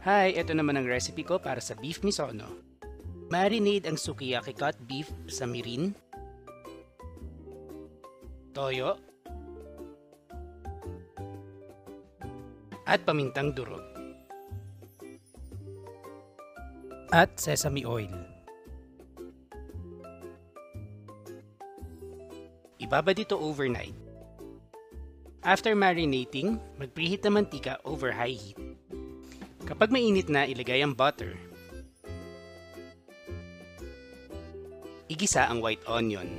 Hi, ito naman ang recipe ko para sa beef misono. Marinate ang sukiyaki cut beef sa mirin, toyo, at pamintang durog. At sesame oil. Ibabad ito overnight. After marinating, mag-preheat ng mantika over high heat. Kapag mainit na, ilagay ang butter. Igisa ang white onion.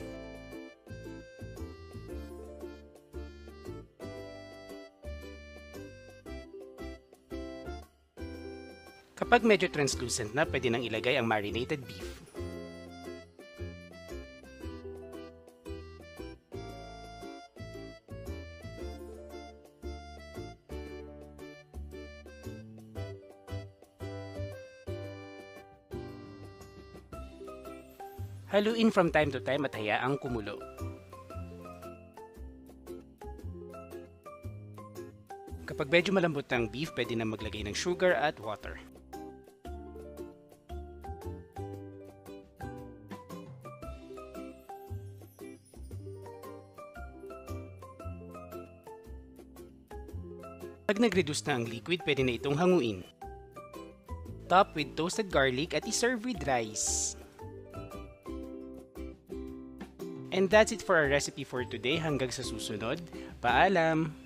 Kapag medyo translucent na, pwede nang ilagay ang marinated beef. Haluin from time to time at hayaang kumulo. Kapag medyo malambot ang beef, pwede na maglagay ng sugar at water. Pag nag-reduce na ang liquid, pwede na itong hanguin. Top with toasted garlic at iserve with rice. And that's it for our recipe for today. Hanggang sa susunod, paalam!